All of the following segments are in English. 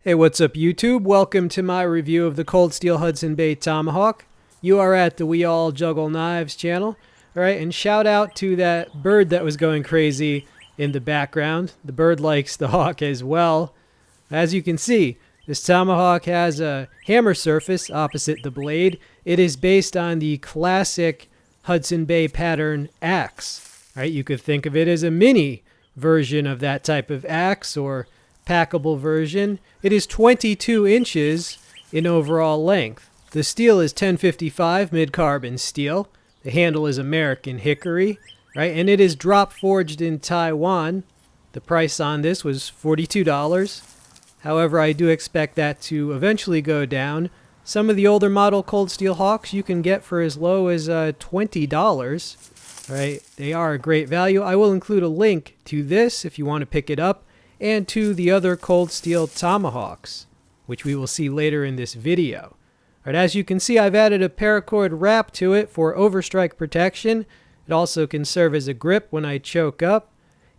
Hey, what's up YouTube? Welcome to my review of the Cold Steel Hudson Bay Tomahawk. You are at the We All Juggle Knives channel. Alright, and shout out to that bird that was going crazy in the background. The bird likes the hawk as well. As you can see, this Tomahawk has a hammer surface opposite the blade. It is based on the classic Hudson Bay pattern axe. Right? You could think of it as a mini version of that type of axe or packable version. It is 22 inches in overall length. The steel is 1055 mid-carbon steel. The handle is American hickory, right? And it is drop forged in Taiwan. The price on this was $42. However, I do expect that to eventually go down. Some of the older model cold steel hawks you can get for as low as $20. Right? They are a great value. I will include a link to this if you want to pick it up, and to the other cold steel Tomahawks, which we will see later in this video. Right, as you can see, I've added a paracord wrap to it for overstrike protection. It also can serve as a grip when I choke up,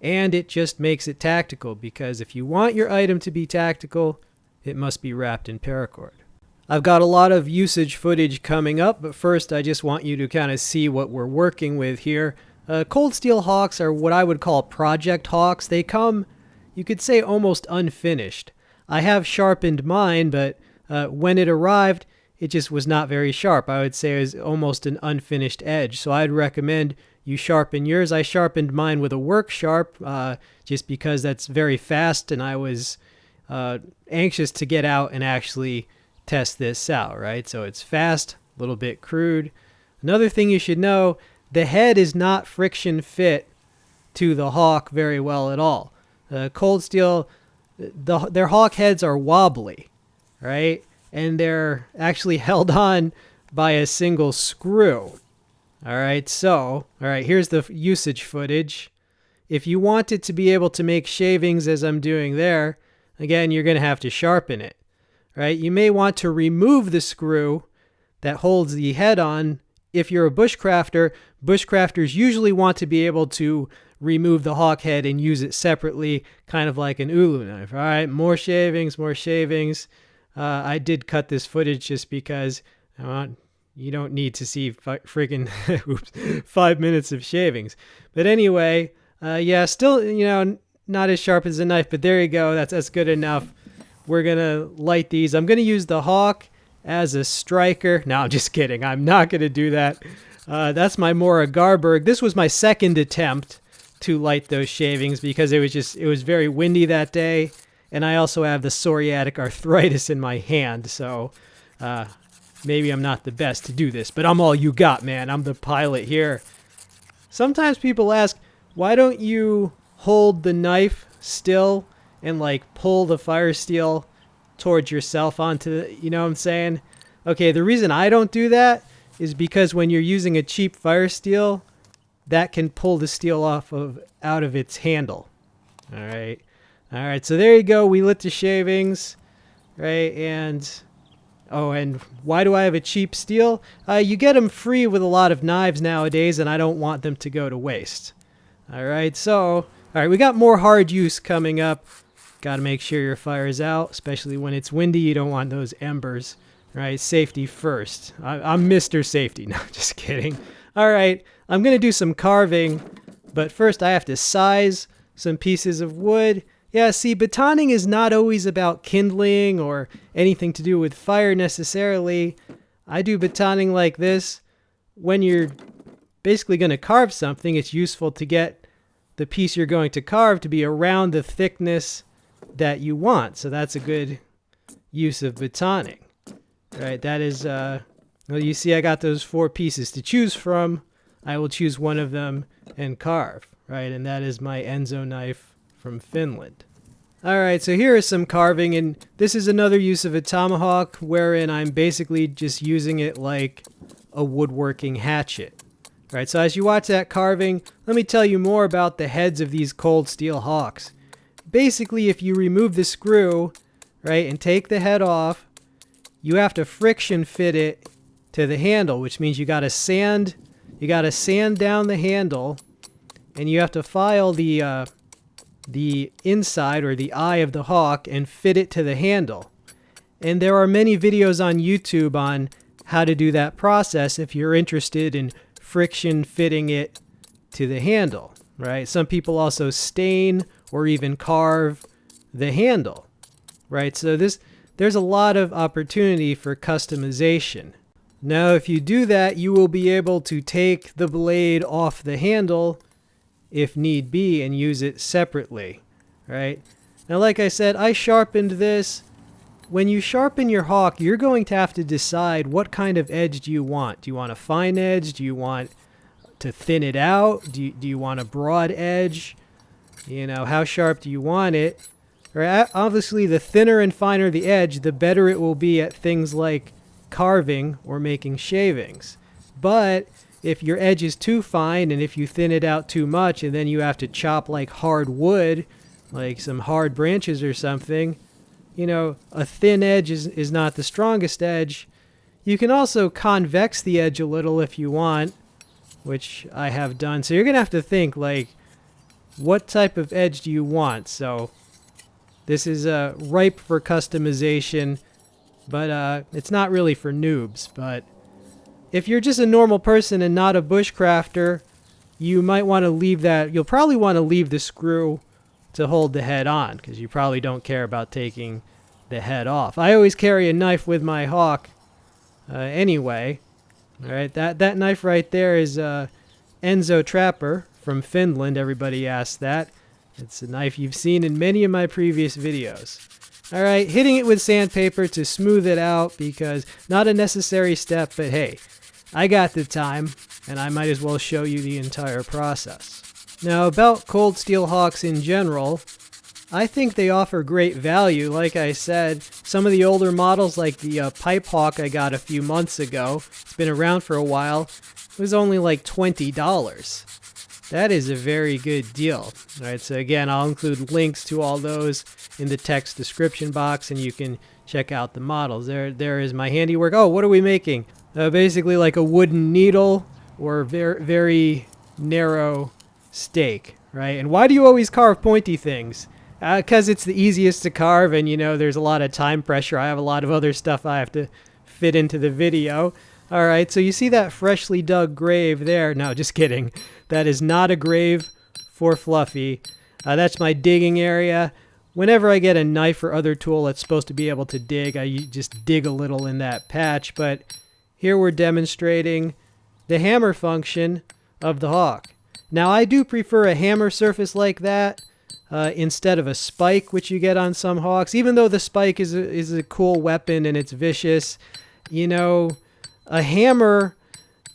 and it just makes it tactical, because if you want your item to be tactical, it must be wrapped in paracord. I've got a lot of usage footage coming up, but first I just want you to kind of see what we're working with here. Cold steel hawks are what I would call project hawks. They come, you could say, almost unfinished. I have sharpened mine, but when it arrived, it just was not very sharp. I would say it was almost an unfinished edge. So I'd recommend you sharpen yours. I sharpened mine with a work sharp just because that's very fast, and I was anxious to get out and actually test this out, right? So it's fast, a little bit crude. Another thing you should know, the head is not friction fit to the hawk very well at all. Cold steel, their hawk heads are wobbly, right? And they're actually held on by a single screw. All right, here's the usage footage. If you wanted to be able to make shavings as I'm doing there, again, you're going to have to sharpen it, right? You may want to remove the screw that holds the head on. If you're a bushcrafter, bushcrafters usually want to be able to remove the hawk head and use it separately, kind of like an ulu knife. All right, more shavings, more shavings. I did cut this footage just because you don't need to see freaking 5 minutes of shavings. But anyway, yeah, still, not as sharp as a knife, but there you go. That's good enough. We're going to light these. I'm going to use the hawk as a striker. No, I'm just kidding. I'm not going to do that. That's my Mora Garberg. This was my second attempt to light those shavings because it was very windy that day. And I also have the psoriatic arthritis in my hand, so maybe I'm not the best to do this, but I'm all you got, man. I'm the pilot here. Sometimes people ask, why don't you hold the knife still and pull the fire steel towards yourself onto you know what I'm saying? Okay, the reason I don't do that is because when you're using a cheap fire steel, that can pull the steel out of its handle. All right, so there you go. We lit the shavings, right? And why do I have a cheap steel? You get them free with a lot of knives nowadays, and I don't want them to go to waste. All right, we got more hard use coming up. Got to make sure your fire's out, especially when it's windy. You don't want those embers, right? Safety first. I'm Mr. Safety. No, just kidding. All right, I'm going to do some carving, but first I have to size some pieces of wood. Yeah, see, batoning is not always about kindling or anything to do with fire necessarily. I do batoning like this. When you're basically going to carve something, it's useful to get the piece you're going to carve to be around the thickness that you want. So that's a good use of batoning. Right, that is, well, you see I got those 4 pieces to choose from. I will choose one of them and carve, right? And that is my Enzo knife from Finland. All right, so here is some carving, and this is another use of a tomahawk wherein I'm basically just using it like a woodworking hatchet. All right, so as you watch that carving, let me tell you more about the heads of these cold steel hawks. Basically, if you remove the screw, right, and take the head off, you have to friction fit it to the handle, which means you got to sand down the handle, and you have to file the the inside or the eye of the hawk and fit it to the handle. And there are many videos on YouTube on how to do that process if you're interested in friction fitting it to the handle, right? Some people also stain or even carve the handle, right? So there's a lot of opportunity for customization. Now, if you do that, you will be able to take the blade off the handle if need be and use it separately, right? Now, like I said, I sharpened this. When you sharpen your hawk, you're going to have to decide what kind of edge do you want. Do you want a fine edge? Do you want to thin it out? Do you want a broad edge? You know, how sharp do you want it? Right? Obviously, the thinner and finer the edge, the better it will be at things like carving or making shavings. But if your edge is too fine and if you thin it out too much and then you have to chop like hard wood, like some hard branches or something, you know, a thin edge is not the strongest edge. You can also convex the edge a little if you want, which I have done. So you're going to have to think, like, what type of edge do you want? So this is ripe for customization, but it's not really for noobs. But if you're just a normal person and not a bushcrafter, you might want to leave that. You'll probably want to leave the screw to hold the head on because you probably don't care about taking the head off. I always carry a knife with my hawk anyway. All right, that knife right there is Enzo Trapper from Finland. Everybody asks that. It's a knife you've seen in many of my previous videos. All right, hitting it with sandpaper to smooth it out because not a necessary step, but hey, I got the time and I might as well show you the entire process. Now, about cold steel hawks in general, I think they offer great value. Like I said, some of the older models like the pipe hawk I got a few months ago, it's been around for a while, was only like $20. That is a very good deal. All right, so again, I'll include links to all those in the text description box, and you can check out the models. There is my handiwork. Oh, what are we making? Basically like a wooden needle or very, very narrow stake, right? And why do you always carve pointy things? Because it's the easiest to carve, and you know there's a lot of time pressure. I have a lot of other stuff I have to fit into the video. All right, so you see that freshly dug grave there? No, just kidding. That is not a grave for Fluffy. That's my digging area. Whenever I get a knife or other tool that's supposed to be able to dig, I just dig a little in that patch. But here we're demonstrating the hammer function of the hawk. Now, I do prefer a hammer surface like that instead of a spike, which you get on some hawks. Even though the spike is a cool weapon and it's vicious, you know, a hammer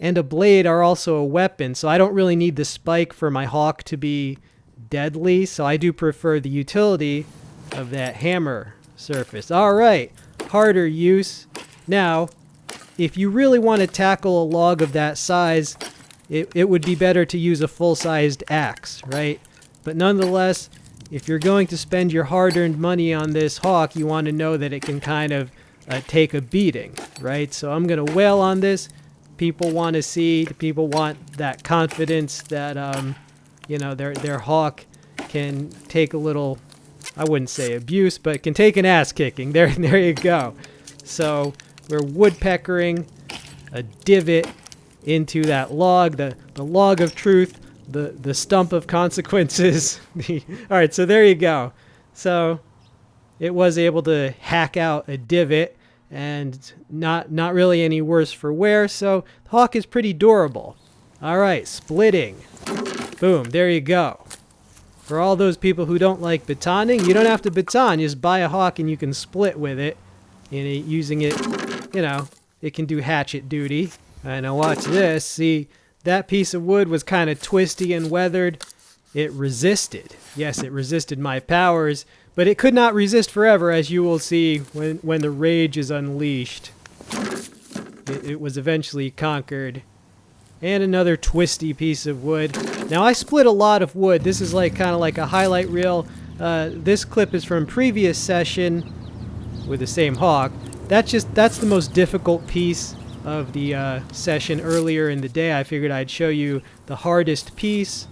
and a blade are also a weapon, so I don't really need the spike for my hawk to be deadly, so I do prefer the utility of that hammer surface. All right, harder use. Now, if you really want to tackle a log of that size, it would be better to use a full-sized axe, right? But nonetheless, if you're going to spend your hard-earned money on this hawk, you want to know that it can kind of take a beating, right? So I'm going to wail on this. People want to see, people want that confidence that, you know, their hawk can take a little, I wouldn't say abuse, but can take an ass kicking. There you go. So we're woodpeckering a divot into that log, the log of truth, the stump of consequences. All right, so there you go. So it was able to hack out a divot and not really any worse for wear, so the hawk is pretty durable. All right, splitting. Boom, there you go. For all those people who don't like batoning, you don't have to baton. Just buy a hawk and you can split with it. And using it, you know, it can do hatchet duty. And now watch this. See, that piece of wood was kind of twisty and weathered. It resisted. Yes, it resisted my powers, but it could not resist forever, as you will see when the rage is unleashed. It was eventually conquered. And another twisty piece of wood. Now, I split a lot of wood. This is like kind of like a highlight reel. This clip is from previous session with the same hawk. That's the most difficult piece of the session earlier in the day. I figured I'd show you the hardest piece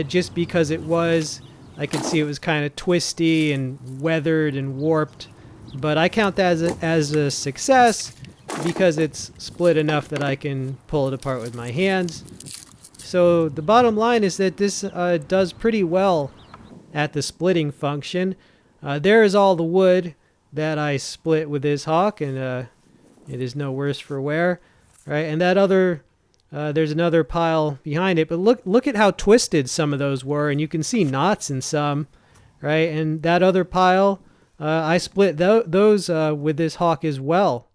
just because it was I could see it was kind of twisty and weathered and warped, but I count that as a success because it's split enough that I can pull it apart with my hands. So the bottom line is that this does pretty well at the splitting function. There is all the wood that I split with this hawk, and it is no worse for wear, right? And that other, there's another pile behind it, but look at how twisted some of those were, and you can see knots in some, right? And that other pile, I split those with this hawk as well,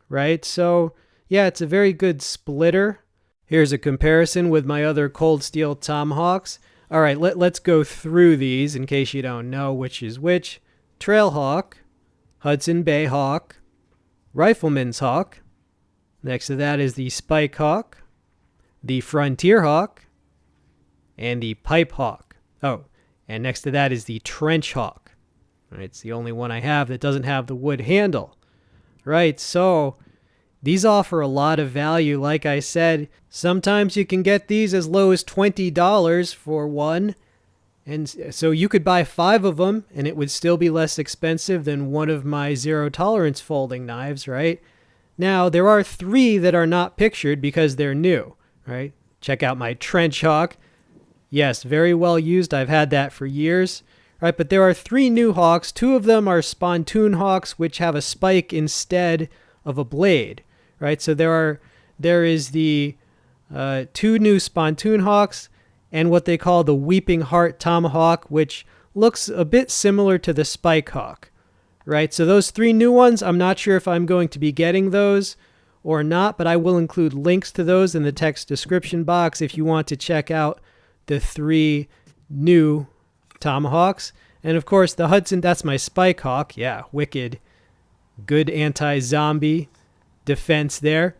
right? So yeah, it's a very good splitter. Here's a comparison with my other cold steel Tomahawks. All right, let's go through these in case you don't know which is which. Trail Hawk, Hudson Bay Hawk, Rifleman's Hawk. Next to that is the Spike Hawk, the Frontier Hawk, and the Pipe Hawk. Oh, and next to that is the Trench Hawk. All right, it's the only one I have that doesn't have the wood handle. Right, so these offer a lot of value. Like I said, sometimes you can get these as low as $20 for one. And so you could buy 5 of them and it would still be less expensive than one of my zero tolerance folding knives, right? Now, there are 3 that are not pictured because they're new, right? Check out my Trench Hawk. Yes, very well used. I've had that for years, right? But there are 3 new hawks. 2 of them are Spontoon hawks, which have a spike instead of a blade, right? So there is the 2 new Spontoon hawks and what they call the Weeping Heart Tomahawk, which looks a bit similar to the Spike Hawk, right? So those 3 new ones, I'm not sure if I'm going to be getting those or not, but I will include links to those in the text description box if you want to check out the 3 new Tomahawks. And of course, the Hudson, that's my Spike Hawk. Yeah, wicked. Good anti-zombie defense there,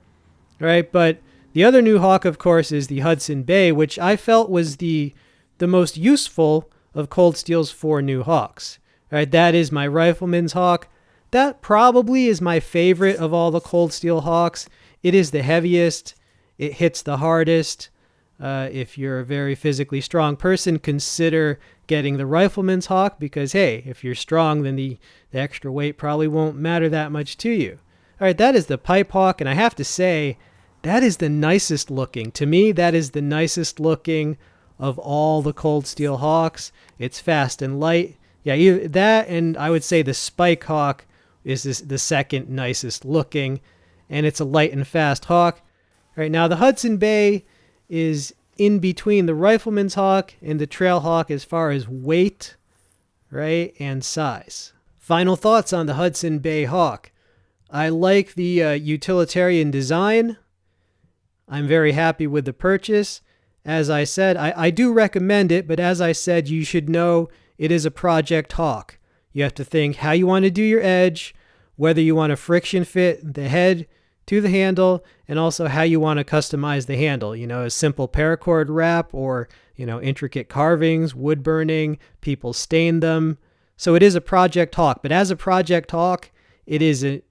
right? But the other new hawk, of course, is the Hudson Bay, which I felt was the most useful of Cold Steel's 4 new hawks, right? That is my Rifleman's Hawk. That probably is my favorite of all the Cold Steel hawks. It is the heaviest. It hits the hardest. If you're a very physically strong person, consider getting the Rifleman's Hawk because, hey, if you're strong, then the extra weight probably won't matter that much to you. All right, that is the Pipe Hawk, and I have to say, that is the nicest looking. To me, that is the nicest looking of all the Cold Steel hawks. It's fast and light. Yeah, either that and I would say the Spike Hawk is the second nicest looking, and it's a light and fast hawk. All right, now the Hudson Bay is in between the Rifleman's Hawk and the Trail Hawk as far as weight, right, and size. Final thoughts on the Hudson Bay Hawk. I like the utilitarian design. I'm very happy with the purchase. As I said, I do recommend it, but as I said, you should know it is a project hawk. You have to think how you want to do your edge, whether you want to friction fit the head to the handle, and also how you want to customize the handle. You know, a simple paracord wrap or, you know, intricate carvings, wood burning, people stain them. So it is a project hawk, but as a project hawk, it is an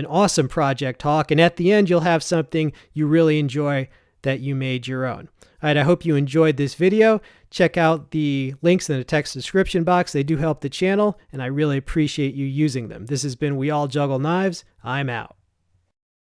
awesome project hawk, and at the end you'll have something you really enjoy that you made your own. All right, I hope you enjoyed this video. Check out the links in the text description box. They do help the channel, and I really appreciate you using them. This has been We All Juggle Knives. I'm out.